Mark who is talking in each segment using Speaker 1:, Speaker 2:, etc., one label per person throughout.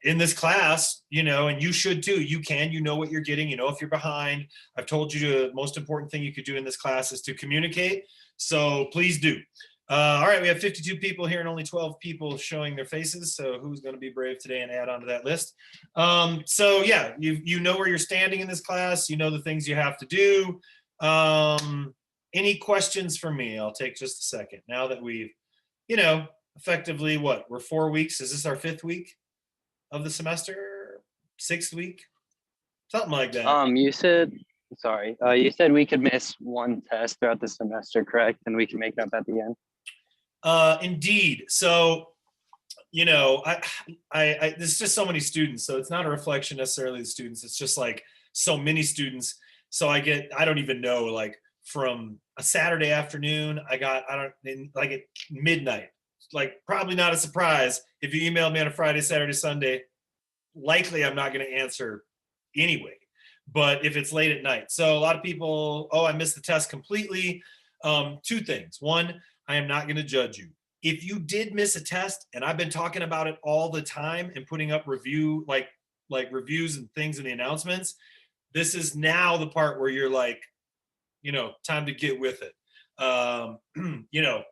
Speaker 1: in this class, you know, and you should too. You know what you're getting, you know if you're behind. I've told you the most important thing you could do in this class is to communicate. So please do. All right, we have 52 people here and only 12 people showing their faces. So who's going to be brave today and add on to that list? So yeah, you know where you're standing in this class. You know the things you have to do. Any questions for me? I'll take just a second. Now that we've, you know, effectively what? We're 4 weeks. Is this our 5th week of the semester? 6th week? Something like that.
Speaker 2: You said, sorry, you said we could miss one test throughout the semester, correct? And we can make it up at the end.
Speaker 1: Indeed. So, you know, there's just so many students, so it's not a reflection necessarily of the students. It's just like so many students. So I don't even know, like from a Saturday afternoon, like at midnight, like probably not a surprise. If you emailed me on a Friday, Saturday, Sunday, likely I'm not going to answer anyway. But if it's late at night, so a lot of people, I missed the test completely. 2 things. One, I am not going to judge you. If you did miss a test, and I've been talking about it all the time and putting up reviews and things in the announcements, this is now the part where you're like, you know, time to get with it. You know,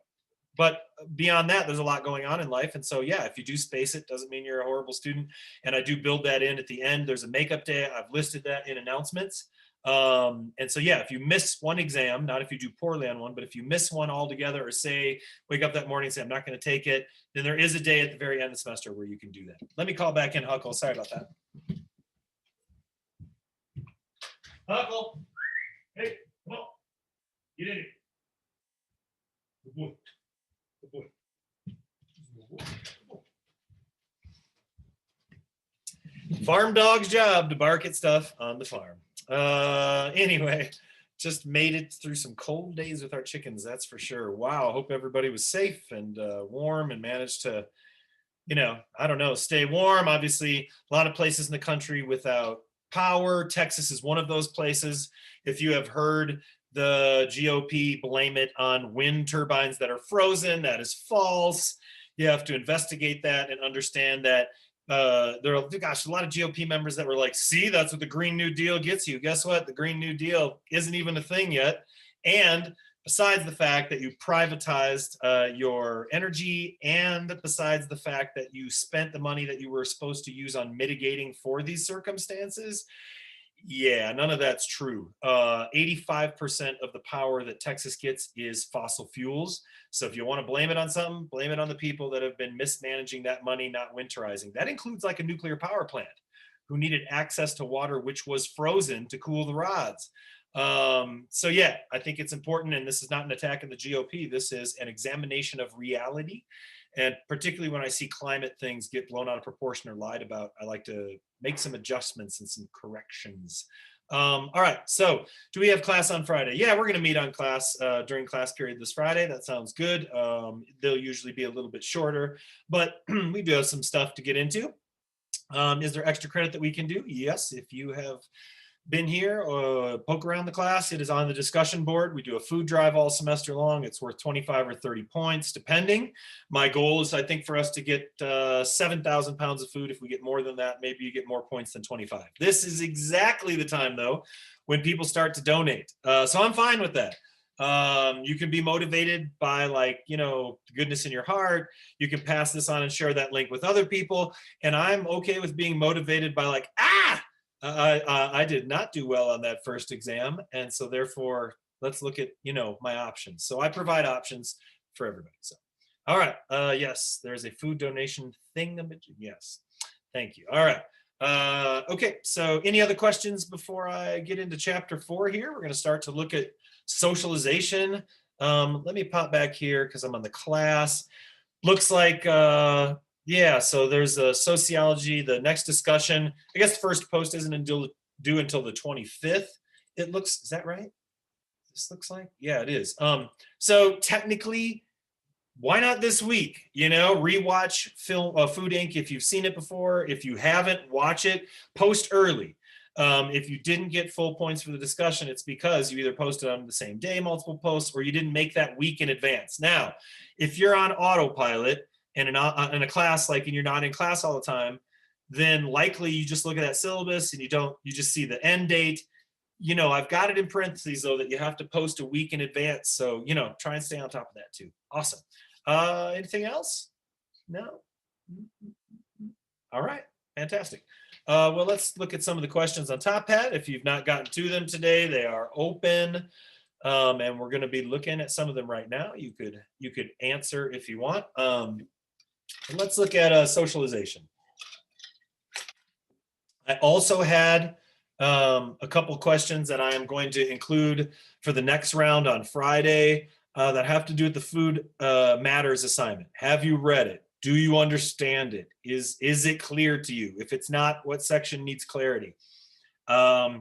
Speaker 1: but beyond that, there's a lot going on in life. And so, yeah, if you do space it, doesn't mean you're a horrible student. And I do build that in at the end. There's a makeup day. I've listed that in announcements. And so, yeah, if you miss one exam, not if you do poorly on one, but if you miss one altogether or say, wake up that morning and say, I'm not going to take it, then there is a day at the very end of the semester where you can do that. Let me call back in Huckle. Sorry about that. Huckle, hey, come on, get in here. Good boy. Good boy. Farm dog's job to bark at stuff on the farm. Anyway, just made it through some cold days with our chickens, that's for sure. Wow, hope everybody was safe and warm and managed to, you know, I don't know, stay warm. Obviously, a lot of places in the country without power. Texas is one of those places. If you have heard the GOP blame it on wind turbines that are frozen, that is false. You have to investigate that and understand that there are, gosh, a lot of GOP members that were like, see, that's what the Green New Deal gets you. Guess what? The Green New Deal isn't even a thing yet. And besides the fact that you privatized your energy, and besides the fact that you spent the money that you were supposed to use on mitigating for these circumstances, yeah, none of that's true. 85% of the power that Texas gets is fossil fuels. So if you want to blame it on something, blame it on the people that have been mismanaging that money, not winterizing. That includes like a nuclear power plant who needed access to water, which was frozen to cool the rods. So yeah, I think it's important, and this is not an attack on the GOP. This is an examination of reality. And particularly when I see climate things get blown out of proportion or lied about, I like to make some adjustments and some corrections. All right, so do we have class on Friday? Yeah, we're gonna meet on class during class period this Friday. That sounds good. They'll usually be a little bit shorter, but we do have some stuff to get into. Is there extra credit that we can do? Yes, if you have been here or poke around the class, it is on the discussion board. We do a food drive all semester long. It's worth 25 or 30 points, depending. My goal is, I think, for us to get 7,000 pounds of food. If we get more than that, maybe you get more points than 25. This is exactly the time, though, when people start to donate. So I'm fine with that. You can be motivated by, like, you know, goodness in your heart. You can pass this on and share that link with other people. And I'm okay with being motivated by, like, I did not do well on that first exam, and so therefore let's look at, you know, my options. So I provide options for everybody. So, all right, yes, there's a food donation thing. Yes, thank you. All right, okay. So any other questions before I get into chapter 4 here? We're going to start to look at socialization. Let me pop back here because I'm on the class. Looks like. Yeah, so there's a sociology, the next discussion. I guess the first post isn't due until the 25th. It looks, is that right? This looks like, yeah, it is. So technically, why not this week? You know, rewatch film Food Inc. if you've seen it before. If you haven't, watch it. Post early. If you didn't get full points for the discussion, it's because you either posted on the same day, multiple posts, or you didn't make that week in advance. Now, if you're on autopilot and in a class, like, and you're not in class all the time, then likely you just look at that syllabus and you just see the end date. I've got it in parentheses though that you have to post a week in advance. So, try and stay on top of that too. Awesome. Anything else? No? All right, fantastic. Well, let's look at some of the questions on Top Hat. If you've not gotten to them today, they are open. And we're going to be looking at some of them right now. You could answer if you want. Let's look at socialization. I also had a couple questions that I am going to include for the next round on Friday that have to do with the Food Matters assignment. Have you read it? Do you understand it? Is it clear to you? If it's not, what section needs clarity? I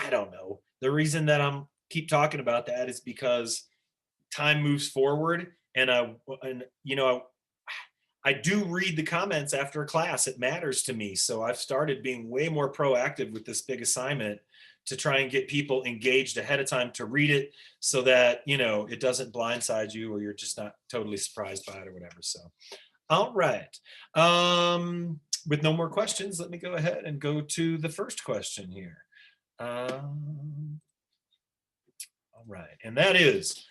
Speaker 1: don't know. The reason that I'm keep talking about that is because time moves forward, and I do read the comments after a class. It matters to me. So I've started being way more proactive with this big assignment to try and get people engaged ahead of time to read it so that, it doesn't blindside you or you're just not totally surprised by it or whatever. So, all right. With no more questions, let me go ahead and go to the first question here. All right. And that is,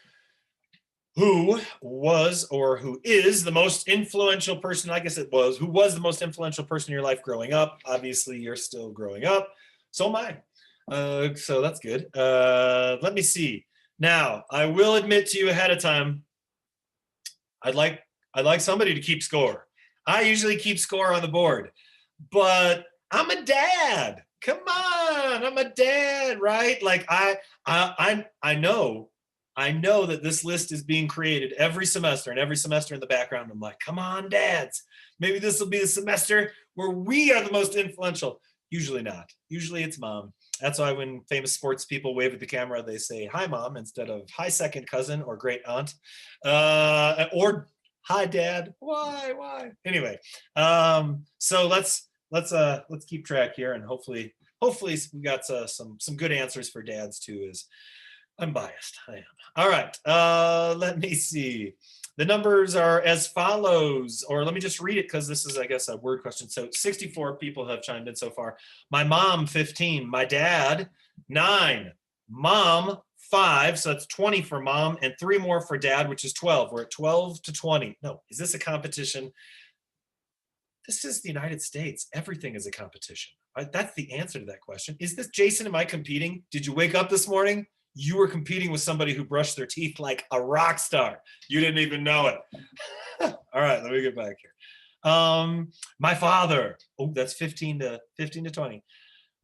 Speaker 1: who was or who is the most influential person? I guess it was. Who was the most influential person in your life growing up? Obviously, you're still growing up. So am I. So that's good. Let me see. Now, I will admit to you ahead of time, I'd like somebody to keep score. I usually keep score on the board, but I'm a dad. Come on, I'm a dad, right? Like I know that this list is being created every semester, and every semester in the background, I'm like, come on, dads. Maybe this will be the semester where we are the most influential. Usually not. Usually it's mom. That's why when famous sports people wave at the camera, they say, hi, mom, instead of hi, second cousin or great aunt, or hi, dad. Why? Anyway, so let's keep track here, and hopefully we got some good answers for dads too. Is I'm biased. I am. All right. Let me see. The numbers are as follows, or let me just read it because this is, I guess, a word question. So 64 people have chimed in so far. My mom, 15. My dad, 9. Mom, 5. So that's 20 for mom, and 3 more for dad, which is 12. We're at 12 to 20. No, is this a competition? This is the United States. Everything is a competition. That's the answer to that question. Is this, Jason, am I competing? Did you wake up this morning? You were competing with somebody who brushed their teeth like a rock star. You didn't even know it. All right, let me get back here. My father, that's 15 to 20.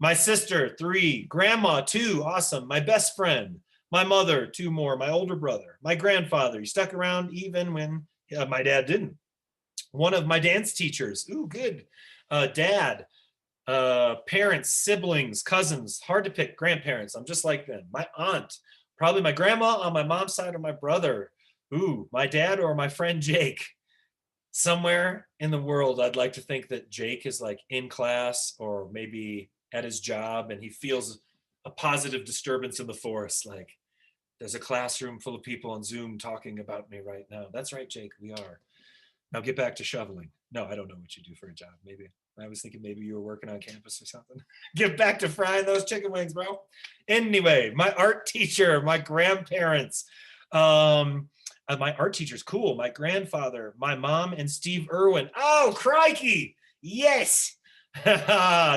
Speaker 1: My sister, 3. Grandma, 2. Awesome. My best friend. My mother, 2 more. My older brother. My grandfather, he stuck around even when my dad didn't. One of my dance teachers. Ooh, good. Dad. Parents, siblings, cousins, hard to pick. Grandparents, I'm just like them. My aunt, probably my grandma on my mom's side, or my brother. Ooh, my dad or my friend Jake. Somewhere in the world, I'd like to think that Jake is like in class or maybe at his job, and he feels a positive disturbance in the force. Like there's a classroom full of people on Zoom talking about me right now. That's right, Jake, we are. Now get back to shoveling. No, I don't know what you do for a job. Maybe I was thinking maybe you were working on campus or something. Get back to frying those chicken wings, bro. Anyway, my art teacher, my grandparents, my art teacher's cool. My grandfather, my mom, and Steve Irwin. Oh, crikey. Yes.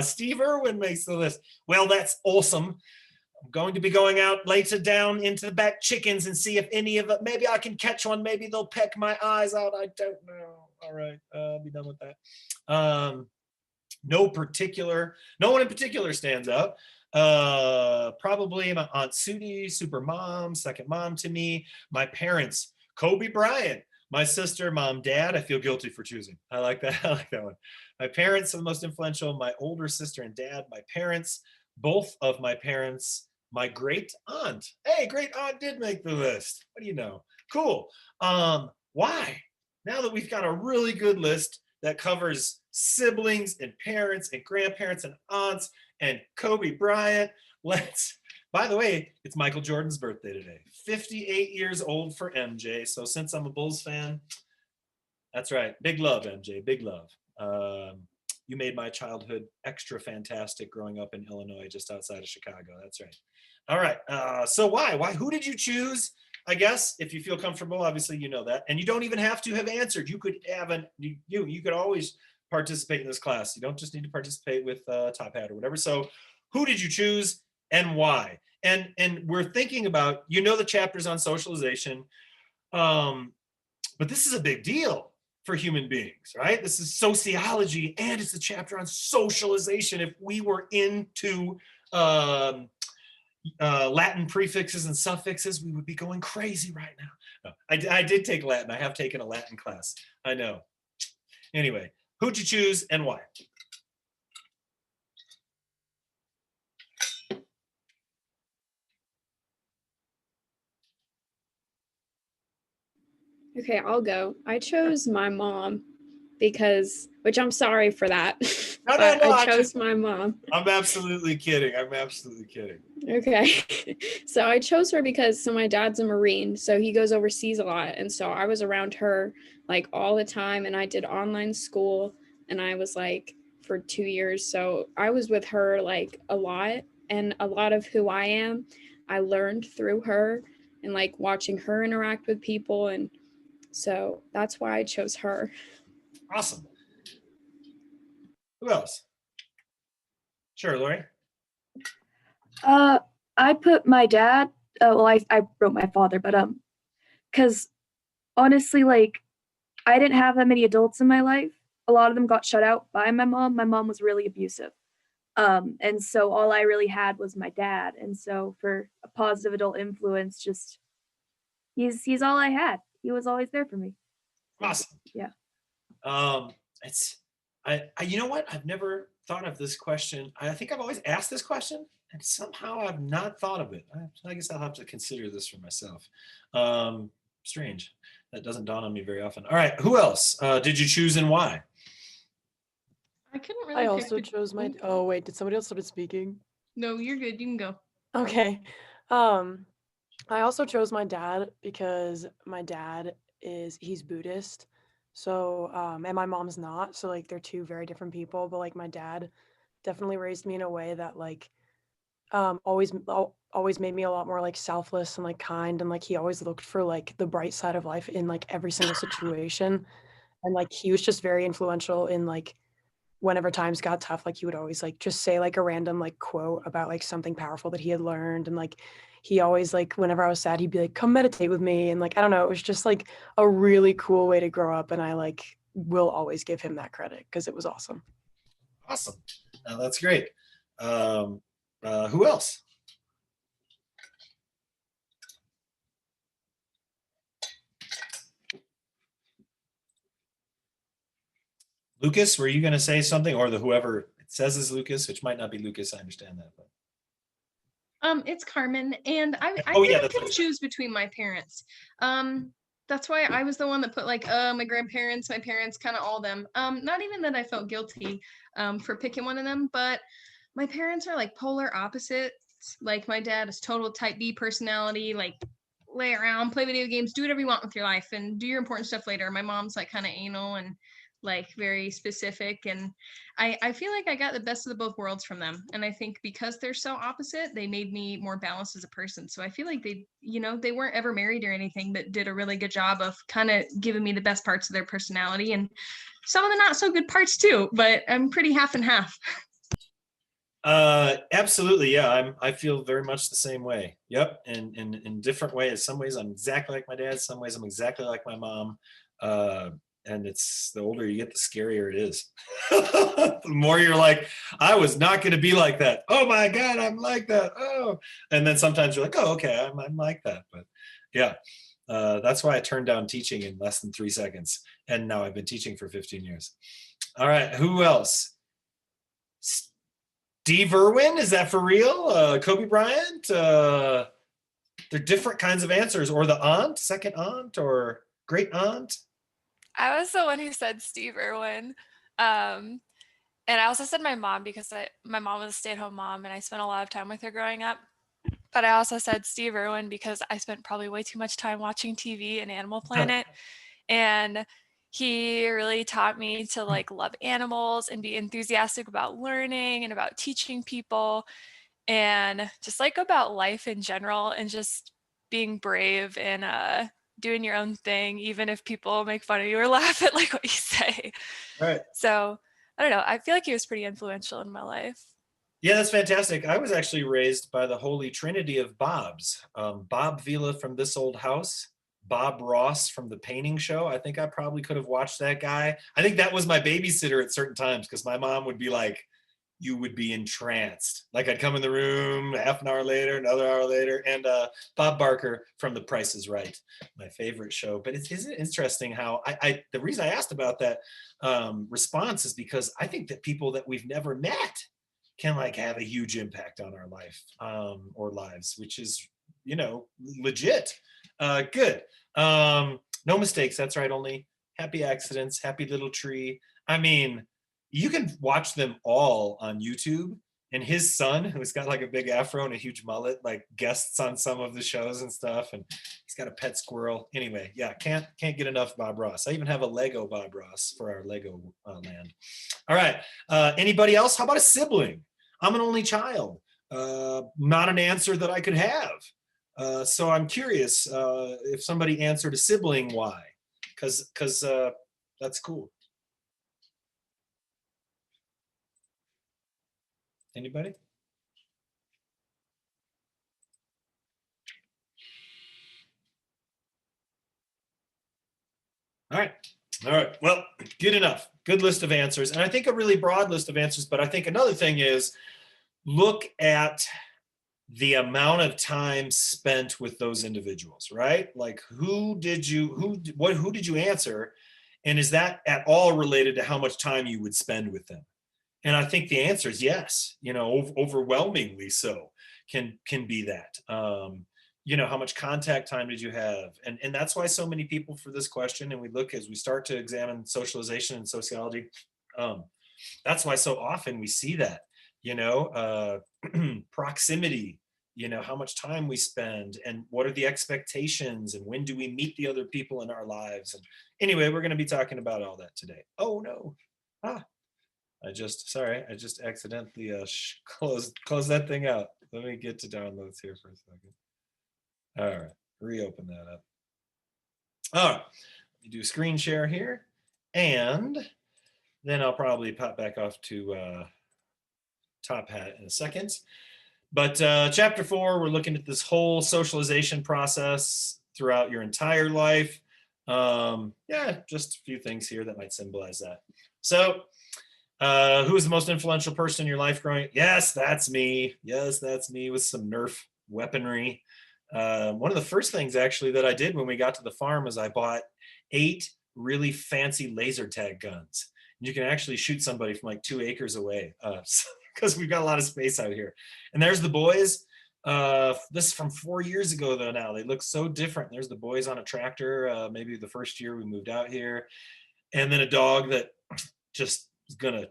Speaker 1: Steve Irwin makes the list. Well, that's awesome. I'm going to be going out later down into the back chickens and see if any of it, maybe I can catch one. Maybe they'll peck my eyes out. I don't know. All right. I'll be done with that. No one in particular stands out. Probably my Aunt Sudie, super mom, second mom to me. My parents, Kobe Bryant. My sister, mom, dad. I feel guilty for choosing. I like that. I like that one. My parents are the most influential. My older sister and dad. My parents, both of my parents. My great aunt. Hey, great aunt did make the list. What do you know? Cool. Why? Now that we've got a really good list that covers siblings and parents and grandparents and aunts and Kobe Bryant, by the way, it's Michael Jordan's birthday today. 58 years old for MJ. So since I'm a Bulls fan, That's right. Big love, MJ. Big love. You made my childhood extra fantastic growing up in Illinois, just outside of Chicago. That's right. All right. So why? Why? Who did you choose? I guess if you feel comfortable, obviously you know that, and you don't even have to have answered. You could have you could always participate in this class. You don't just need to participate with Top Hat or whatever. So, who did you choose and why? And we're thinking about, you know, the chapters on socialization, but this is a big deal for human beings, right? This is sociology, and it's a chapter on socialization. If we were into Latin prefixes and suffixes, we would be going crazy right now. No, I did take Latin. I have taken a Latin class. I know. Anyway, who'd you choose and why?
Speaker 3: Okay, I'll go. I chose my mom because, which I'm sorry for that,
Speaker 1: No,
Speaker 3: but I chose my mom.
Speaker 1: I'm absolutely kidding. I'm absolutely kidding.
Speaker 3: Okay. So I chose her because my dad's a Marine, so he goes overseas a lot. And so I was around her like all the time, and I did online school, and I was like for 2 years. So I was with her like a lot, and a lot of who I am, I learned through her and like watching her interact with people. And so that's why I chose her.
Speaker 1: Awesome. Who else? Sure, Lori.
Speaker 4: I put my dad. Well, I wrote my father, but because honestly, like I didn't have that many adults in my life. A lot of them got shut out by my mom. My mom was really abusive, and so all I really had was my dad. And so for a positive adult influence, just he's all I had. He was always there for me.
Speaker 1: Awesome.
Speaker 4: Yeah.
Speaker 1: It's I you know what? I've never thought of this question. I think I've always asked this question, and somehow I've not thought of it. I guess I'll have to consider this for myself. Strange. That doesn't dawn on me very often. All right, who else did you choose and why?
Speaker 5: I couldn't really.
Speaker 6: I also chose my. Oh wait, did somebody else start speaking?
Speaker 5: No, you're good. You can go.
Speaker 6: Okay. I also chose my dad because my dad he's Buddhist. So and my mom's not. So like they're two very different people. But like my dad definitely raised me in a way that like always made me a lot more like selfless and like kind, and like he always looked for like the bright side of life in like every single situation. And like he was just very influential in like whenever times got tough, like he would always like just say like a random like quote about like something powerful that he had learned. And like he always like whenever I was sad, he'd be like, come meditate with me. And like I don't know, it was just like a really cool way to grow up, and I like will always give him that credit because it was awesome.
Speaker 1: Awesome. That's great. Who else? Lucas, were you going to say something, or the whoever it says is Lucas, which might not be Lucas? I understand that, but
Speaker 5: It's Carmen, and I
Speaker 1: Oh, yeah,
Speaker 5: really
Speaker 1: that's
Speaker 5: couldn't
Speaker 1: right.
Speaker 5: choose between my parents. That's why I was the one that put like my grandparents, my parents, kind of all them. Not even that I felt guilty for picking one of them, but my parents are like polar opposites. Like my dad is total type B personality, like lay around, play video games, do whatever you want with your life, and do your important stuff later. My mom's like kind of anal and like very specific, and I feel like I got the best of the both worlds from them. And I think because they're so opposite, they made me more balanced as a person. So I feel like they, you know, they weren't ever married or anything, but did a really good job of kind of giving me the best parts of their personality and some of the not so good parts too, but I'm pretty half and half.
Speaker 1: Absolutely. Yeah. I feel very much the same way. Yep. And in different ways. Some ways I'm exactly like my dad. Some ways I'm exactly like my mom. And it's the older you get, the scarier it is. The more you're like, I was not going to be like that. Oh my God, I'm like that. Oh, and then sometimes you're like, oh, okay, I'm like that. But yeah, that's why I turned down teaching in less than 3 seconds. And now I've been teaching for 15 years. All right, who else? Steve Irwin, is that for real? Kobe Bryant? They're different kinds of answers. Or the aunt, second aunt, or great aunt?
Speaker 7: I was the one who said Steve Irwin. And I also said my mom because my mom was a stay-at-home mom and I spent a lot of time with her growing up. But I also said Steve Irwin because I spent probably way too much time watching TV and Animal Planet. And he really taught me to like love animals and be enthusiastic about learning and about teaching people and just like about life in general and just being brave and doing your own thing, even if people make fun of you or laugh at like what you say.
Speaker 1: Right.
Speaker 7: So I don't know. I feel like he was pretty influential in my life.
Speaker 1: Yeah, that's fantastic. I was actually raised by the holy trinity of Bobs. Bob Vila from This Old House, Bob Ross from The Painting Show. I think I probably could have watched that guy. I think that was my babysitter at certain times because my mom would be like, you would be entranced. Like I'd come in the room half an hour later, another hour later, and Bob Barker from The Price is Right, my favorite show. But isn't it interesting how the reason I asked about that response is because I think that people that we've never met can like have a huge impact on our life or lives, which is, you know, legit. Good. No mistakes. That's right. Only happy accidents, happy little tree. I mean, you can watch them all on YouTube. And his son, who's got like a big afro and a huge mullet, like guests on some of the shows and stuff. And he's got a pet squirrel. Anyway, yeah, can't get enough Bob Ross. I even have a Lego Bob Ross for our Lego land. All right. Anybody else? How about a sibling? I'm an only child. Not an answer that I could have. So I'm curious if somebody answered a sibling, why? Because that's cool. Anybody? All right. All right. Well, good enough. Good list of answers. And I think a really broad list of answers. But I think another thing is look at the amount of time spent with those individuals, right? Like who did you answer? And is that at all related to how much time you would spend with them? And I think the answer is yes, you know, overwhelmingly so can be that. You know, how much contact time did you have? And that's why so many people for this question, and we look as we start to examine socialization and sociology, that's why so often we see that, you know, proximity, you know, how much time we spend and what are the expectations and when do we meet the other people in our lives. And anyway, we're going to be talking about all that today. Oh no. I just accidentally closed that thing out. Let me get to downloads here for a second. All right, reopen that up. All right, let me do screen share here. And then I'll probably pop back off to Top Hat in a second. But chapter 4, we're looking at this whole socialization process throughout your entire life. Yeah, just a few things here that might symbolize that. So, who is the most influential person in your life growing? Yes, that's me. Yes, that's me with some Nerf weaponry. One of the first things actually that I did when we got to the farm is I bought 8 really fancy laser tag guns. You can actually shoot somebody from like 2 acres away because we've got a lot of space out here. And there's the boys. This is from 4 years ago though now. They look so different. There's the boys on a tractor, maybe the first year we moved out here. And then a dog that just is gonna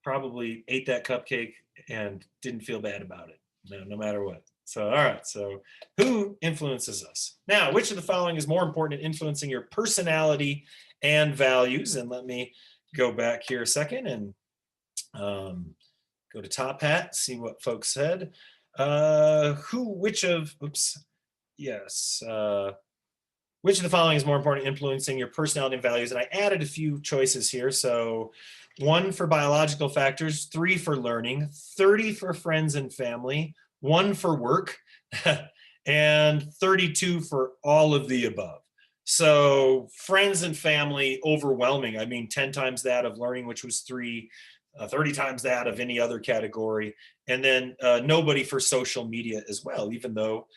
Speaker 1: probably ate that cupcake and didn't feel bad about it, no matter what. So, all right, so who influences us? Now, which of the following is more important in influencing your personality and values? And let me go back here a second and go to Top Hat, see what folks said. Which of the following is more important in influencing your personality and values? And I added a few choices here. So 1 for biological factors, 3 for learning, 30 for friends and family, 1 for work, and 32 for all of the above. So friends and family, overwhelming. I mean, 10 times that of learning, which was 3, 30 times that of any other category. And then nobody for social media as well, even though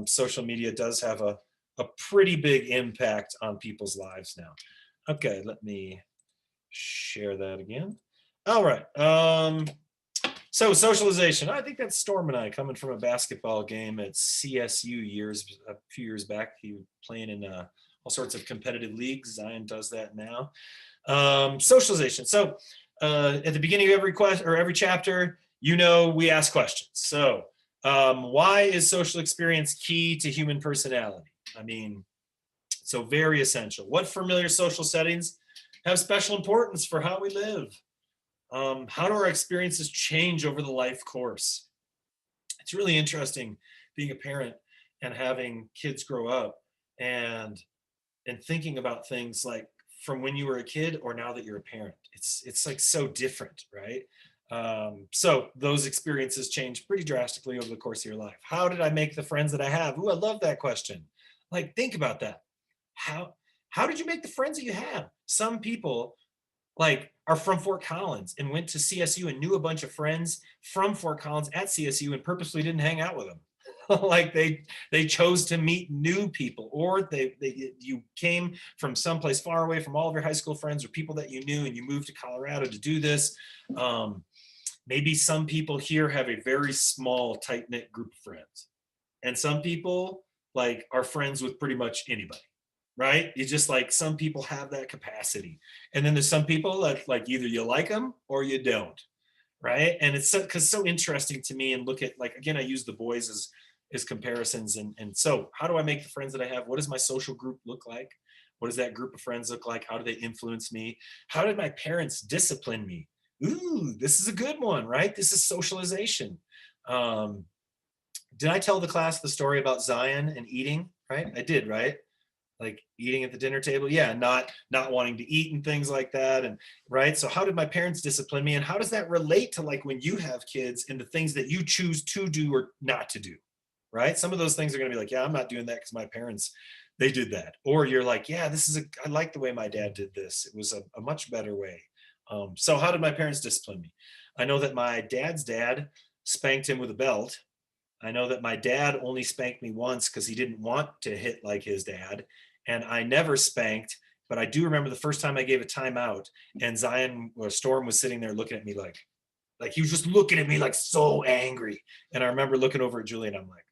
Speaker 1: social media does have a pretty big impact on people's lives now. Okay, let me share that again. All right. So socialization. I think that's Storm and I coming from a basketball game at CSU a few years back. He was playing in all sorts of competitive leagues. Zion does that now. Socialization. So at the beginning of every chapter, you know, we ask questions. So why is social experience key to human personality? I mean, So very essential. What familiar social settings have special importance for how we live? How do our experiences change over the life course? It's really interesting being a parent and having kids grow up and thinking about things like from when you were a kid or now that you're a parent. It's like so different, right? So those experiences change pretty drastically over the course of your life. How did I make the friends that I have? Ooh, I love that question. Like, think about that. How did you make the friends that you have? Some people like are from Fort Collins and went to CSU and knew a bunch of friends from Fort Collins at CSU and purposely didn't hang out with them. Like they chose to meet new people, or you came from someplace far away from all of your high school friends or people that you knew and you moved to Colorado to do this. Maybe some people here have a very small, tight-knit group of friends, and some people like are friends with pretty much anybody, right? You just like, some people have that capacity, and then there's some people that like either you like them or you don't, right? And it's so interesting to me, and look at, like, again, I use the boys as comparisons, and so how do I make the friends that I have? What does my social group look like? What does that group of friends look like? How do they influence me? How did my parents discipline me? Ooh, this is a good one, right? This is socialization. Did I tell the class the story about Zion and eating? Right, I did, right? Like eating at the dinner table, yeah, not wanting to eat and things like that. And right, so how did my parents discipline me, and how does that relate to like when you have kids and the things that you choose to do or not to do? Right, some of those things are going to be like, yeah, I'm not doing that because my parents, they did that. Or you're like, yeah, I like the way my dad did this. It was a much better way. So how did my parents discipline me? I know that my dad's dad spanked him with a belt. I know that my dad only spanked me once because he didn't want to hit like his dad. And I never spanked, but I do remember the first time I gave a timeout, and Zion or Storm was sitting there looking at me like he was just looking at me like so angry. And I remember looking over at Julie and I'm like,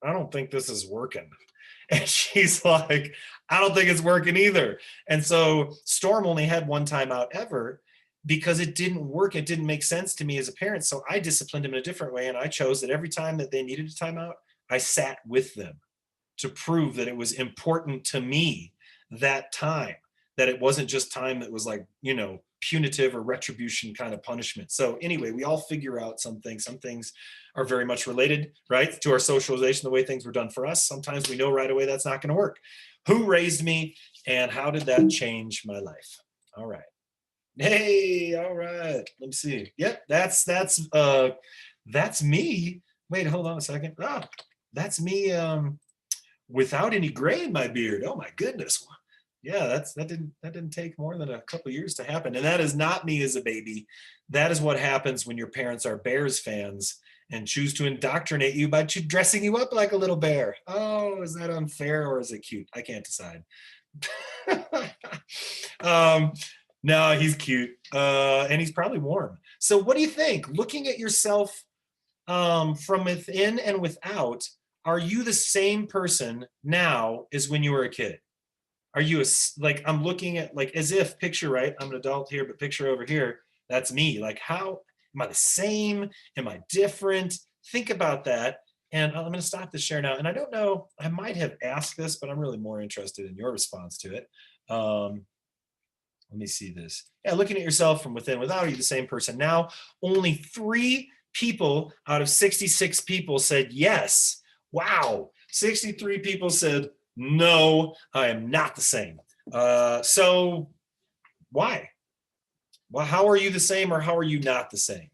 Speaker 1: I don't think this is working. And she's like, I don't think it's working either. And so Storm only had one timeout ever because it didn't work. It didn't make sense to me as a parent. So I disciplined him in a different way. And I chose that every time that they needed a timeout, I sat with them to prove that it was important to me that time, that it wasn't just time that was like, punitive or retribution kind of punishment. So anyway, we all figure out some things. Some things are very much related, right, to our socialization, the way things were done for us. Sometimes we know right away that's not going to work. Who raised me, and how did that change my life? All right. Hey, all right. Let me see. Yep, that's me. Wait, hold on a second. That's me without any gray in my beard. Oh my goodness. Yeah, that didn't take more than a couple years to happen. And that is not me as a baby. That is what happens when your parents are Bears fans and choose to indoctrinate you by dressing you up like a little bear. Oh, is that unfair or is it cute? I can't decide. No, he's cute. And he's probably warm. So what do you think? Looking at yourself from within and without, are you the same person now as when you were a kid? Are you like, I'm looking at like, as if, picture, right? I'm an adult here, but picture over here, that's me. Like, how am I the same? Am I different? Think about that. And I'm going to stop the share now. And I don't know, I might have asked this, but I'm really more interested in your response to it. Let me see this. Yeah, looking at yourself from within, without, are you the same person now? Only 3 people out of 66 people said yes. Wow. 63 people said no, I am not the same. So why? Well, how are you the same, or how are you not the same?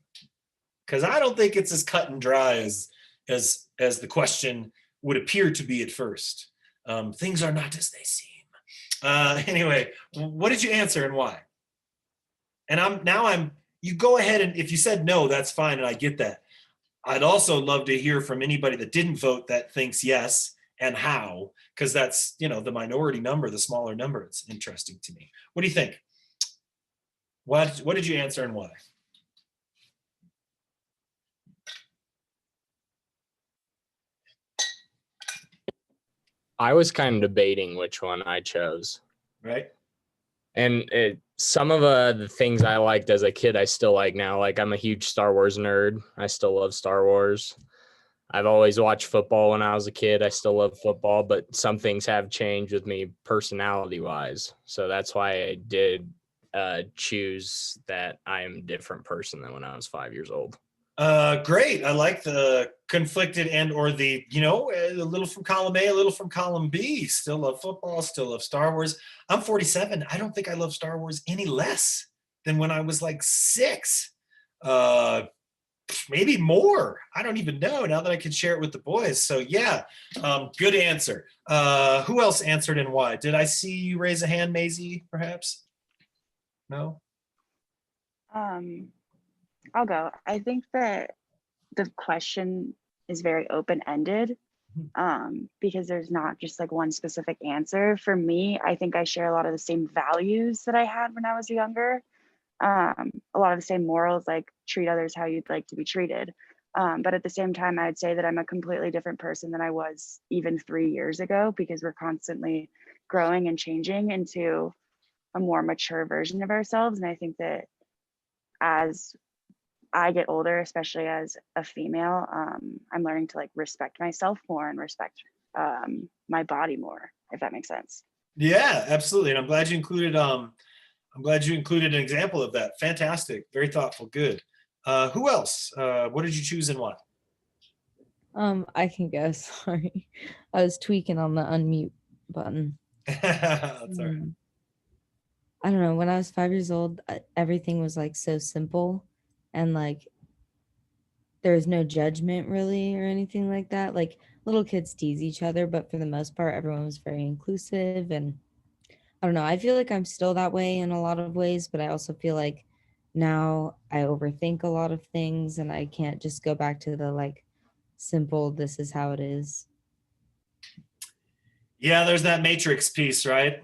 Speaker 1: Because I don't think it's as cut and dry as the question would appear to be at first. Things are not as they seem. Anyway, what did you answer and why? And you go ahead, and if you said no, that's fine, and I get that. I'd also love to hear from anybody that didn't vote that thinks yes, and how, because that's, the minority number, the smaller number. It's interesting to me. What do you think? What did you answer and why?
Speaker 8: I was kind of debating which one I chose.
Speaker 1: Right.
Speaker 8: And some of the things I liked as a kid, I still like now. Like, I'm a huge Star Wars nerd. I still love Star Wars. I've always watched football when I was a kid. I still love football, but some things have changed with me personality wise. So that's why I did choose that I am a different person than when I was 5 years old.
Speaker 1: Great. I like the conflicted and or the, a little from column A, a little from column B. Still love football, still love Star Wars. I'm 47. I don't think I love Star Wars any less than when I was like 6. Maybe more. I don't even know now that I can share it with the boys. So yeah, good answer. Who else answered and why? Did I see you raise a hand, Maisie, perhaps? No?
Speaker 9: I'll go. I think that the question is very open-ended because there's not just like one specific answer. For me, I think I share a lot of the same values that I had when I was younger. A lot of the same morals, like treat others how you'd like to be treated. But at the same time, I'd say that I'm a completely different person than I was even 3 years ago because we're constantly growing and changing into a more mature version of ourselves. And I think that as I get older, especially as a female, I'm learning to like respect myself more and respect my body more, if that makes sense.
Speaker 1: Yeah, absolutely. And I'm glad you included an example of that. Fantastic. Very thoughtful. Good. Who else? What did you choose and why?
Speaker 10: I can go. Sorry, I was tweaking on the unmute button.
Speaker 1: That's all right.
Speaker 10: I don't know. When I was 5 years old, everything was like so simple, and like there was no judgment really or anything like that. Like little kids tease each other, but for the most part, everyone was very inclusive. And I don't know. I feel like I'm still that way in a lot of ways, but I also feel like now I overthink a lot of things, and I can't just go back to the like simple, this is how it is.
Speaker 1: Yeah, there's that matrix piece, right?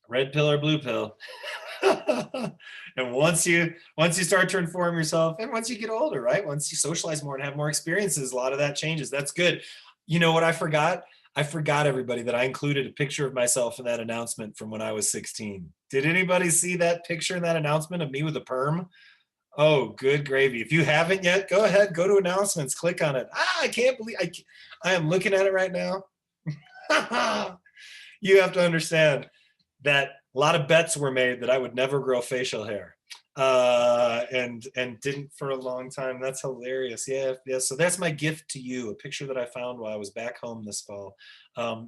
Speaker 1: Red pill or blue pill. And once you start to inform yourself, and once you get older, right? Once you socialize more and have more experiences, a lot of that changes. That's good. You know what I forgot? I forgot, everybody, that I included a picture of myself in that announcement from when I was 16. Did anybody see that picture in that announcement of me with a perm? Oh, good gravy. If you haven't yet, go ahead, go to announcements, click on it. I can't believe I am looking at it right now. You have to understand that a lot of bets were made that I would never grow facial hair, and didn't for a long time. That's hilarious. Yeah. So that's my gift to you, a picture that I found while I was back home this fall.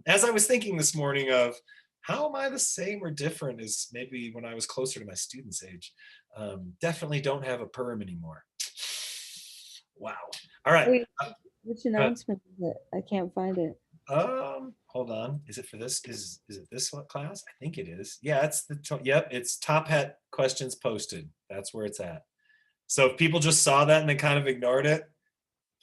Speaker 1: As I was thinking this morning of how am I the same or different as maybe when I was closer to my students' age. Definitely don't have a perm anymore. Wow. All right.
Speaker 10: Wait, which announcement is it? I can't find it.
Speaker 1: Hold on. Is it for this? Is it this class? I think it is. Yeah, it's yep, it's Top Hat questions posted. That's where it's at. So if people just saw that and they kind of ignored it,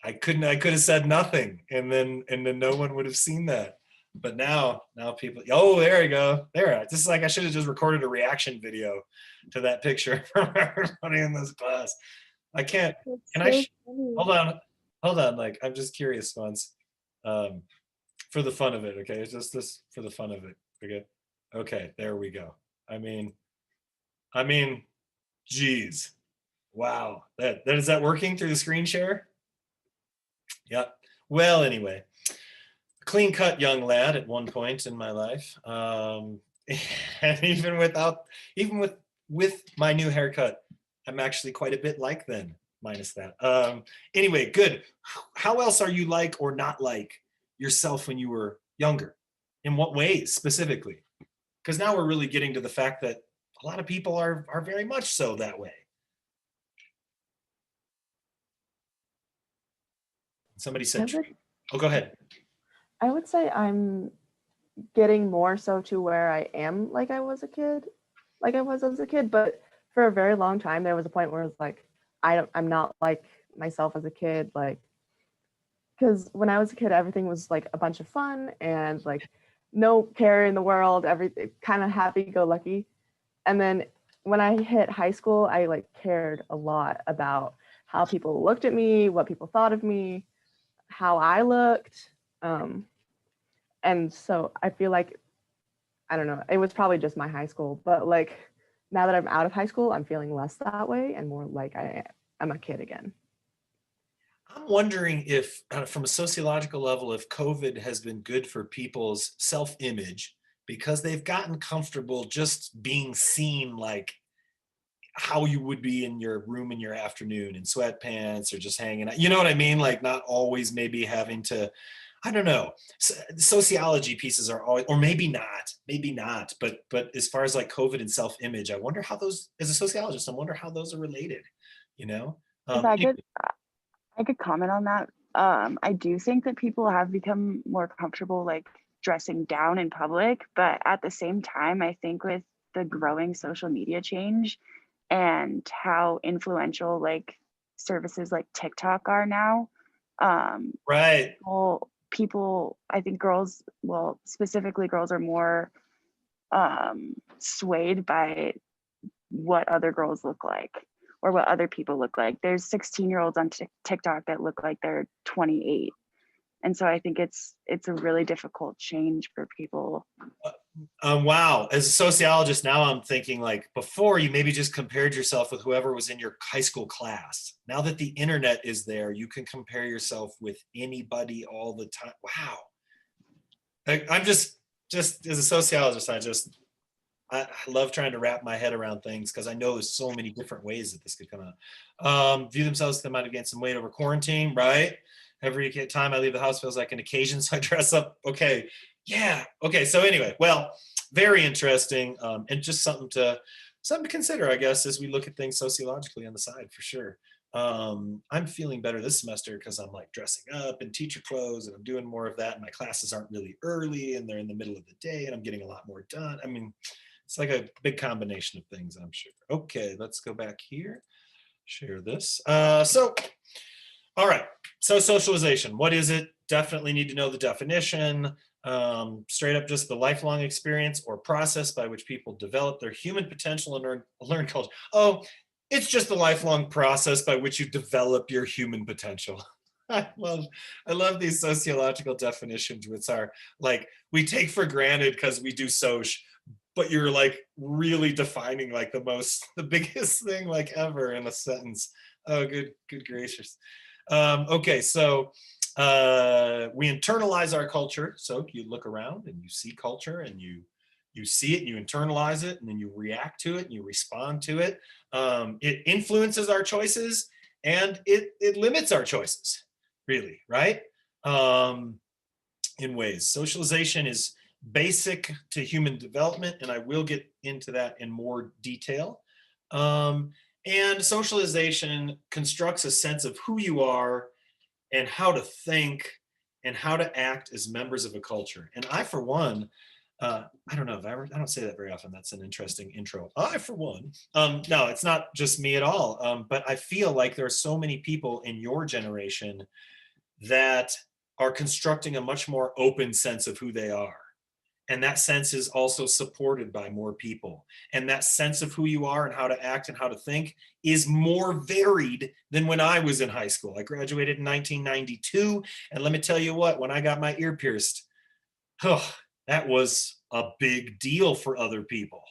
Speaker 1: I could have said nothing, and then no one would have seen that. But now people, oh, there you go. There. This is like I should have just recorded a reaction video to that picture from everybody in this class. I can't. Can hold on. Like, I'm just curious once. For the fun of it, okay? It's just this for the fun of it. Okay, there we go. I mean, geez. Wow. That is that working through the screen share? Yep. Well, anyway, clean cut young lad at one point in my life. And even with my new haircut, I'm actually quite a bit like then, minus that. Anyway, good. How else are you like or not like yourself when you were younger? In what ways specifically? Because now we're really getting to the fact that a lot of people are very much so that way. Somebody said, oh, go ahead.
Speaker 11: I would say I'm getting more so to where I am like I was as a kid, but for a very long time there was a point where it was like I'm not like myself as a kid, like, because when I was a kid everything was like a bunch of fun and like no care in the world, everything kind of happy-go-lucky. And then when I hit high school, I like cared a lot about how people looked at me, what people thought of me, how I looked. And so I feel like, I don't know, it was probably just my high school, but like now that I'm out of high school, I'm feeling less that way and more like I'm a kid again.
Speaker 1: I'm wondering if, from a sociological level, if COVID has been good for people's self-image because they've gotten comfortable just being seen like how you would be in your room in your afternoon in sweatpants or just hanging out. You know what I mean? Like not always maybe having to, I don't know. Sociology pieces are always, or maybe not. But as far as like COVID and self-image, I wonder how those, as a sociologist, I wonder how those are related. You know,
Speaker 9: If I could comment on that. I do think that people have become more comfortable like dressing down in public, but at the same time, I think with the growing social media change and how influential like services like TikTok are now,
Speaker 1: right.
Speaker 9: people, I think girls, well, specifically girls are more swayed by what other girls look like or what other people look like. There's 16-year-olds on TikTok that look like they're 28. And so I think it's a really difficult change for people.
Speaker 1: Wow. As a sociologist, now I'm thinking like before you maybe just compared yourself with whoever was in your high school class. Now that the internet is there, you can compare yourself with anybody all the time. Wow. I'm just as a sociologist, I love trying to wrap my head around things because I know there's so many different ways that this could come out. View themselves they might have gained some weight over quarantine, right? Every time I leave the house feels like an occasion, so I dress up. Okay, yeah, okay. So anyway, well, very interesting, and just something to consider, I guess, as we look at things sociologically on the side for sure. I'm feeling better this semester because I'm like dressing up in teacher clothes and I'm doing more of that. And my classes aren't really early and they're in the middle of the day and I'm getting a lot more done. I mean, it's like a big combination of things, I'm sure. Okay, let's go back here. Share this. All right. So socialization, what is it? Definitely need to know the definition. Straight up just the lifelong experience or process by which people develop their human potential and learn culture. Oh, it's just the lifelong process by which you develop your human potential. I love these sociological definitions, which are like we take for granted because we do soc, but you're like really defining like the biggest thing like ever in a sentence. Oh, good gracious. Okay, so we internalize our culture. So you look around and you see culture and you see it and you internalize it and then you react to it and you respond to it. It influences our choices and it limits our choices, really, right? In ways. Socialization is basic to human development, and I will get into that in more detail. And socialization constructs a sense of who you are and how to think and how to act as members of a culture. And I, for one, I don't know if I don't say that very often. That's an interesting intro. I, for one, no, it's not just me at all. But I feel like there are so many people in your generation that are constructing a much more open sense of who they are. And that sense is also supported by more people. And that sense of who you are and how to act and how to think is more varied than when I was in high school. I graduated in 1992. And let me tell you what, when I got my ear pierced, that was a big deal for other people.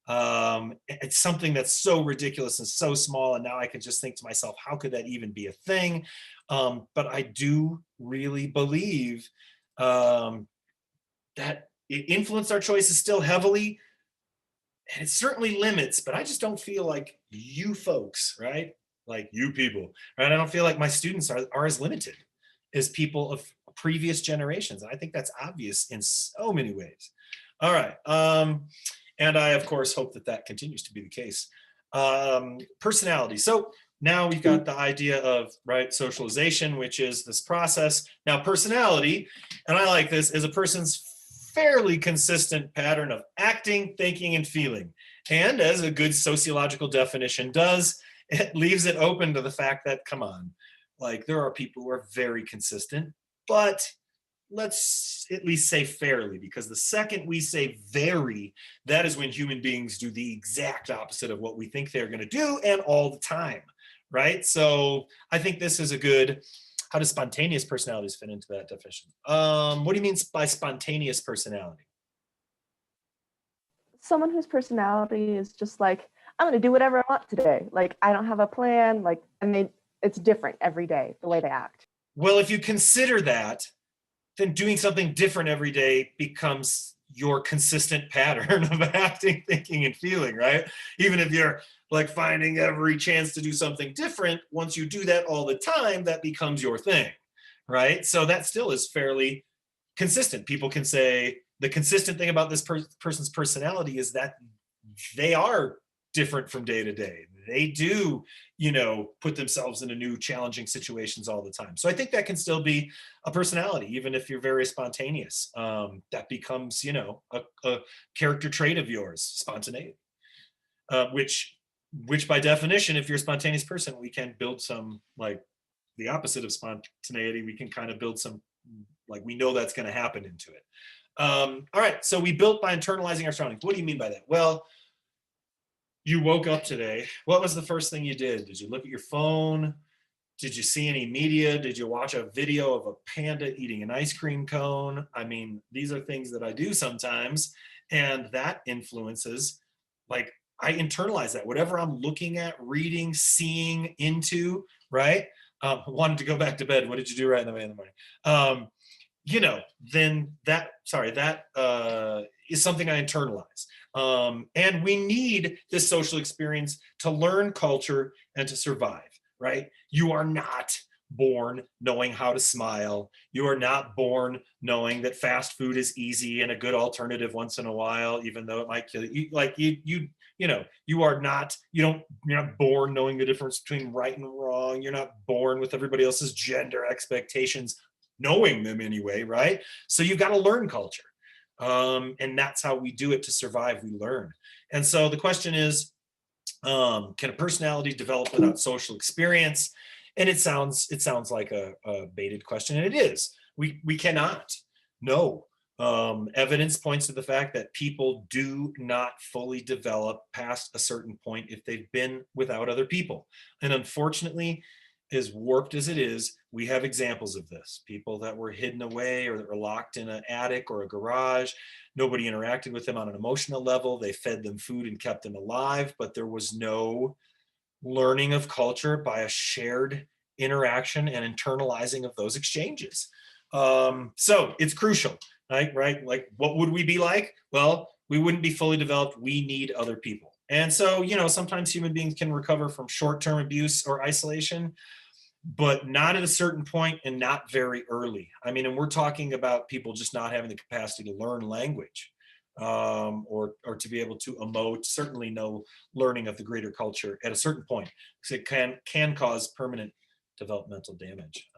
Speaker 1: It's something that's so ridiculous and so small. And now I can just think to myself, how could that even be a thing? But I do really believe that it influenced our choices still heavily. And it certainly limits, but I just don't feel like you folks, right? Like you people, right? I don't feel like my students are as limited as people of previous generations. And I think that's obvious in so many ways. All right. And I, of course, hope that continues to be the case. Personality. So now we've got the idea of, right, socialization, which is this process. Now, personality, and I like this, is a person's fairly consistent pattern of acting, thinking, and feeling. And as a good sociological definition does, it leaves it open to the fact that, come on, like there are people who are very consistent, but let's at least say fairly, because the second we say vary, that is when human beings do the exact opposite of what we think they're going to do, and all the time, right? So I think this is a good, how does spontaneous personalities fit into that definition? What do you mean by spontaneous personality?
Speaker 11: Someone whose personality is just like, I'm gonna do whatever I want today. Like I don't have a plan. Like, and it's different every day, the way they act.
Speaker 1: Well, if you consider that, then doing something different every day becomes your consistent pattern of acting, thinking, and feeling, right? Even if you're like finding every chance to do something different, once you do that all the time, that becomes your thing, right? So that still is fairly consistent. People can say the consistent thing about this person's personality is that they are different from day to day. They do, put themselves into new challenging situations all the time. So I think that can still be a personality, even if you're very spontaneous. That becomes, a character trait of yours, spontaneity, which by definition, if you're a spontaneous person, we can build some, like the opposite of spontaneity. We can kind of build some, like, we know that's going to happen into it. All right. So we built by internalizing our surroundings. What do you mean by that? Well, you woke up today. What was the first thing you did? Did you look at your phone? Did you see any media? Did you watch a video of a panda eating an ice cream cone? I mean, these are things that I do sometimes, and that influences, like, I internalize that. Whatever I'm looking at, reading, seeing into, right? Wanted to go back to bed. What did you do right in the morning? Then that is something I internalize. And we need this social experience to learn culture and to survive, right? You are not born knowing how to smile. You are not born knowing that fast food is easy and a good alternative once in a while, even though it might kill you. Like you're not born knowing the difference between right and wrong. You're not born with everybody else's gender expectations, knowing them anyway, right? So you've got to learn culture. And that's how we do it to survive. We learn. And so the question is, can a personality develop without social experience? And it sounds like a baited question, and it is. We cannot. No. Evidence points to the fact that people do not fully develop past a certain point if they've been without other people. And unfortunately, as warped as it is, we have examples of this. People that were hidden away or that were locked in an attic or a garage. Nobody interacted with them on an emotional level. They fed them food and kept them alive, but there was no learning of culture by a shared interaction and internalizing of those exchanges. So it's crucial, right? Like, what would we be like? Well, we wouldn't be fully developed. We need other people. And so, sometimes human beings can recover from short-term abuse or isolation, but not at a certain point and not very early. I mean, and we're talking about people just not having the capacity to learn language or to be able to emote, certainly no learning of the greater culture at a certain point, because it can cause permanent developmental damage.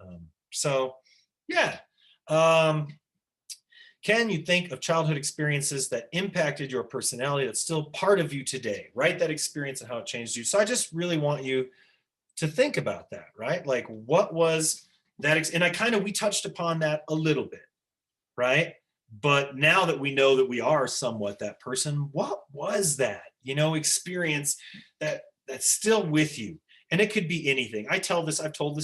Speaker 1: Can you think of childhood experiences that impacted your personality that's still part of you today? Write that experience and how it changed you. So I just really want you to think about that, right? Like, what was that? And we touched upon that a little bit, right? But now that we know that we are somewhat that person, what was that, experience that's still with you? And it could be anything. I've told this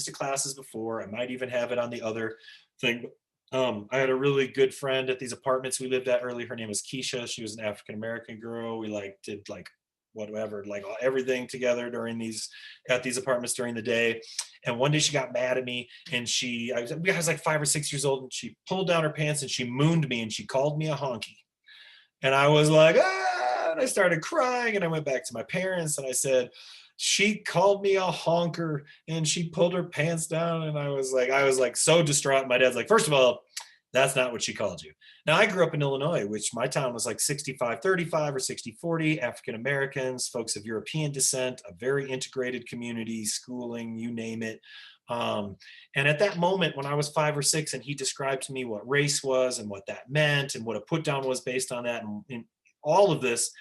Speaker 1: to classes before. I might even have it on the other thing. I had a really good friend at these apartments we lived at early. Her name was Keisha. She was an African-American girl. We did everything together at these apartments during the day. And one day she got mad at me, and I was like 5 or 6 years old, and she pulled down her pants and she mooned me and she called me a honky. And I was like, and I started crying, and I went back to my parents and I said, she called me a honker and she pulled her pants down. And I was like so distraught. My dad's like, first of all, that's not what she called you. Now, I grew up in Illinois, which my town was like 65-35 or 60-40, African Americans, folks of European descent, a very integrated community, schooling, you name it. And at that moment, when I was 5 or 6, and he described to me what race was and what that meant and what a put down was based on that, and all of this,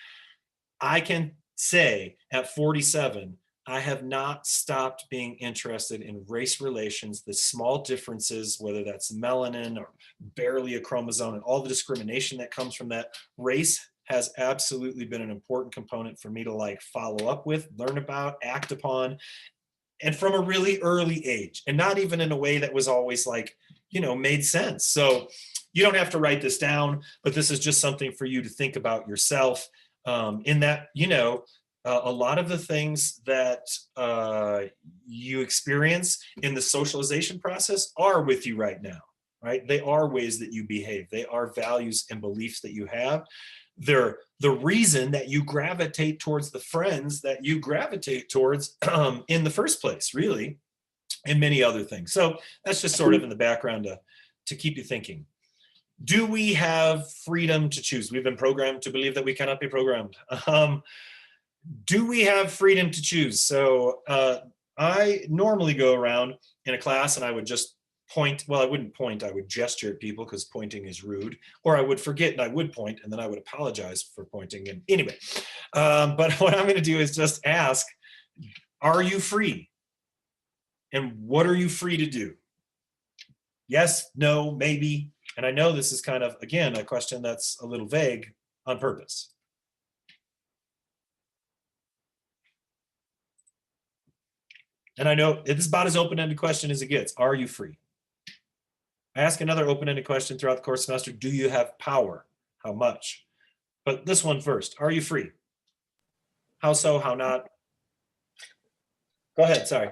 Speaker 1: I can say at 47, I have not stopped being interested in race relations, the small differences, whether that's melanin or barely a chromosome, and all the discrimination that comes from that. Race has absolutely been an important component for me to follow up with, learn about, act upon, and from a really early age, and not even in a way that was always made sense. So you don't have to write this down, but this is just something for you to think about yourself, in that, A lot of the things that you experience in the socialization process are with you right now, right? They are ways that you behave. They are values and beliefs that you have. They're the reason that you gravitate towards the friends that you gravitate towards in the first place, really, and many other things. So that's just sort of in the background to keep you thinking. Do we have freedom to choose? We've been programmed to believe that we cannot be programmed. Do we have freedom to choose? So I normally go around in a class and I would just point. Well, I wouldn't point. I would gesture at people because pointing is rude. Or I would forget and I would point and then I would apologize for pointing. And anyway, but what I'm going to do is just ask, are you free? And what are you free to do? Yes, no, maybe. And I know this is kind of, again, a question that's a little vague on purpose. And I know it's about as open-ended question as it gets. Are you free? I ask another open-ended question throughout the course semester. Do you have power? How much? But this one first. Are you free? How so? How not? Go ahead. Sorry.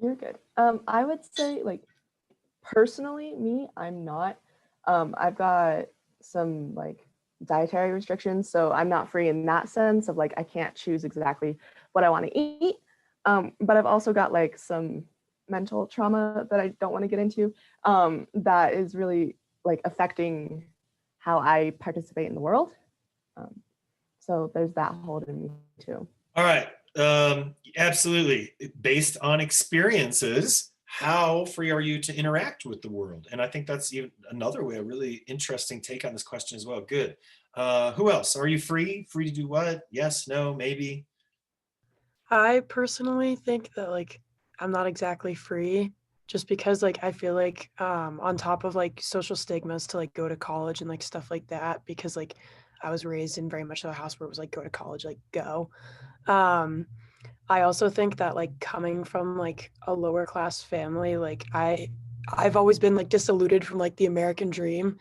Speaker 11: You're good. I would say, like, personally, me, I'm not. I've got some like dietary restrictions, so I'm not free in that sense of like I can't choose exactly what I want to eat. But I've also got like some mental trauma that I don't want to get into that is really like affecting how I participate in the world. So there's that holding me too.
Speaker 1: All right. Absolutely. Based on experiences, how free are you to interact with the world? And I think that's even another way, a really interesting take on this question as well. Good. Who else? Are you free? Free to do what? Yes, no, maybe.
Speaker 6: I personally think that like I'm not exactly free just because like I feel like on top of like social stigmas to like go to college and like stuff like that, because like I was raised in very much of a house where it was like go to college, like go. I also think that like coming from like a lower class family, like I've always been like disillusioned from like the American dream,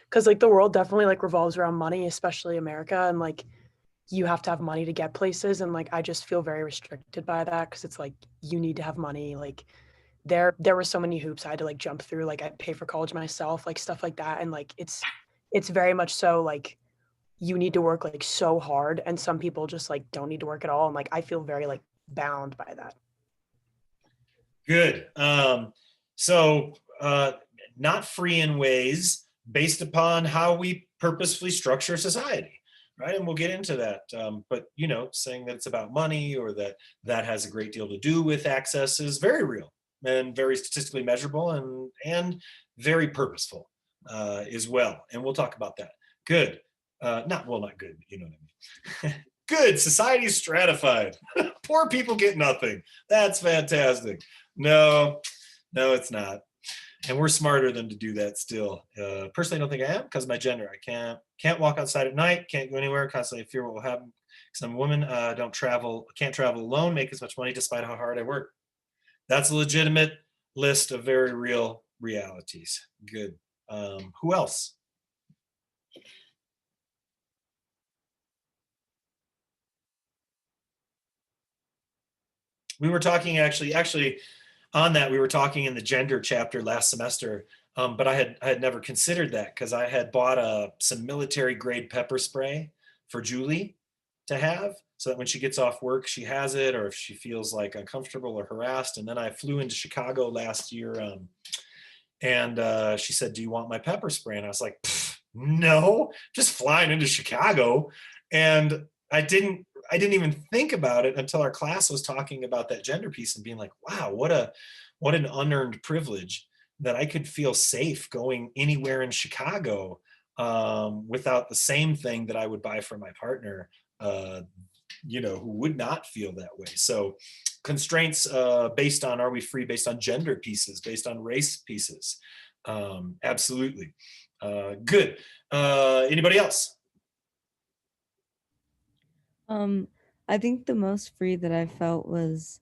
Speaker 6: because like the world definitely like revolves around money, especially America, and like you have to have money to get places, and like I just feel very restricted by that because it's like you need to have money. Like there were so many hoops I had to like jump through, like I pay for college myself, like stuff like that, and like it's very much so like you need to work like so hard, and some people just like don't need to work at all, and like I feel very like bound by that.
Speaker 1: Good. So not free in ways based upon how we purposefully structure society, right? And we'll get into that. But, you know, saying that it's about money or that that has a great deal to do with access is very real and very statistically measurable and very purposeful as well. And we'll talk about that. Good. Not good, you know what I mean. Good. Society's stratified. Poor people get nothing. That's fantastic. No, it's not. And we're smarter than to do that still. Personally, I don't think I am because of my gender. I can't walk outside at night, can't go anywhere, constantly fear what will happen. Because I'm a woman, can't travel alone, make as much money despite how hard I work. That's a legitimate list of very real realities. Good. Who else? We were talking actually on that, we were talking in the gender chapter last semester, but I had never considered that because I had bought some military grade pepper spray for Julie to have so that when she gets off work, she has it, or if she feels like uncomfortable or harassed. And then I flew into Chicago last year and she said, "Do you want my pepper spray?" And I was like, "No, just flying into Chicago." And I didn't even think about it until our class was talking about that gender piece and being like, wow, what an unearned privilege that I could feel safe going anywhere in Chicago without the same thing that I would buy for my partner, who would not feel that way. So constraints based on, are we free based on gender pieces, based on race pieces? Absolutely. Good. Anybody else?
Speaker 10: I think the most free that I felt was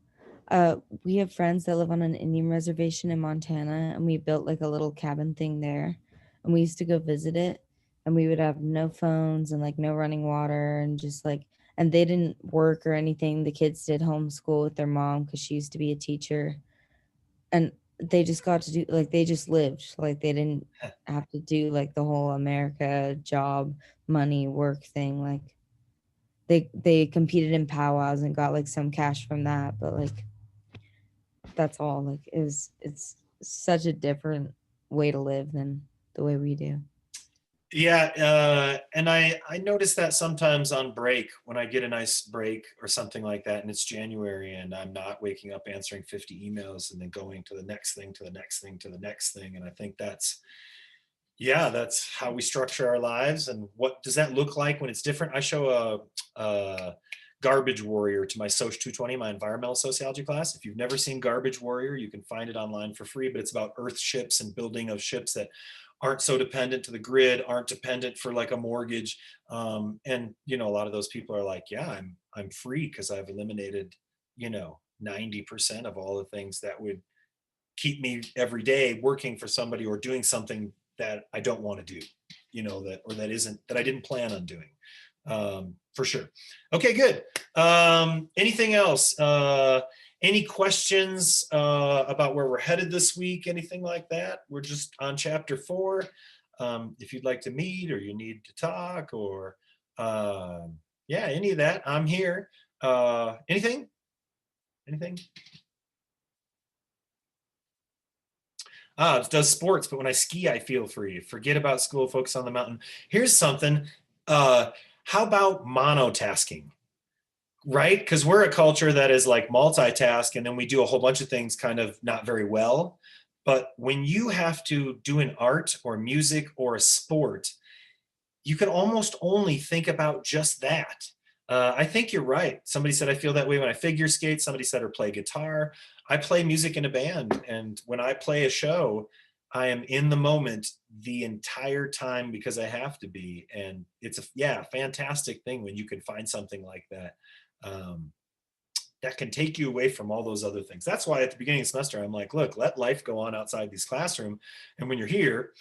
Speaker 10: we have friends that live on an Indian reservation in Montana, and we built like a little cabin thing there, and we used to go visit it, and we would have no phones and like no running water, and just like, and they didn't work or anything. The kids did homeschool with their mom because she used to be a teacher, and they just got to do, like, they just lived, like they didn't have to do like the whole America job, money, work thing. Like they competed in powwows and got like some cash from that, but like that's all. Like it's such a different way to live than the way we do.
Speaker 1: Yeah, and I notice that sometimes on break, when I get a nice break or something like that, and it's January and I'm not waking up answering 50 emails and then going to the next thing, to the next thing, to the next thing. And I think that's how we structure our lives. And what does that look like when it's different? I show a Garbage Warrior to my Soc 220, my environmental sociology class. If you've never seen Garbage Warrior, you can find it online for free, but it's about Earth ships and building of ships that aren't so dependent to the grid, aren't dependent for like a mortgage. And a lot of those people are like, yeah, I'm free because I've eliminated, 90% of all the things that would keep me every day working for somebody or doing something that I don't want to do, that I didn't plan on doing. For sure. Okay, good. Anything else? Any questions about where we're headed this week? Anything like that? We're just on chapter 4. If you'd like to meet or you need to talk or any of that, I'm here. Anything? It does sports, but when I ski, I feel free. Forget about school, focus on the mountain. Here's something. How about monotasking? Right? Because we're a culture that is like multitask, and then we do a whole bunch of things kind of not very well. But when you have to do an art or music or a sport, you can almost only think about just that. I think you're right. Somebody said I feel that way when I figure skate. Somebody said or play guitar. I play music in a band, and when I play a show, I am in the moment the entire time because I have to be. And it's a fantastic thing when you can find something like that that can take you away from all those other things. That's why at the beginning of the semester, I'm like, look, let life go on outside these classroom. And when you're here,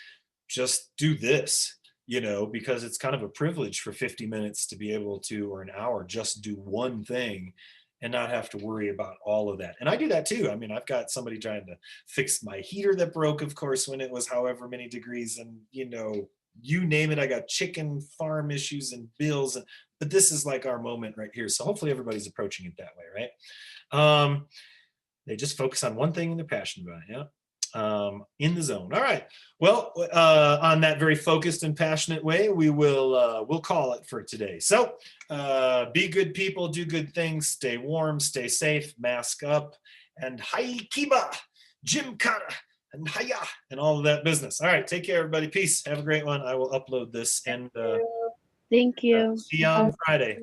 Speaker 1: just do this, because it's kind of a privilege for 50 minutes to be able to, or an hour, just do one thing and not have to worry about all of that. And I do that too. I mean, I've got somebody trying to fix my heater that broke, of course, when it was however many degrees, and you name it. I got chicken farm issues and bills, but this is like our moment right here. So hopefully everybody's approaching it that way, right? They just focus on one thing and they're passionate about it. Yeah. In the zone. All right. Well, on that very focused and passionate way, we'll call it for today. So be good people, do good things, stay warm, stay safe, mask up, and hai kiba, Gymkhana, and haya, and all of that business. All right. Take care, everybody. Peace. Have a great one. I will upload this and
Speaker 4: Thank you.
Speaker 1: see you on Friday.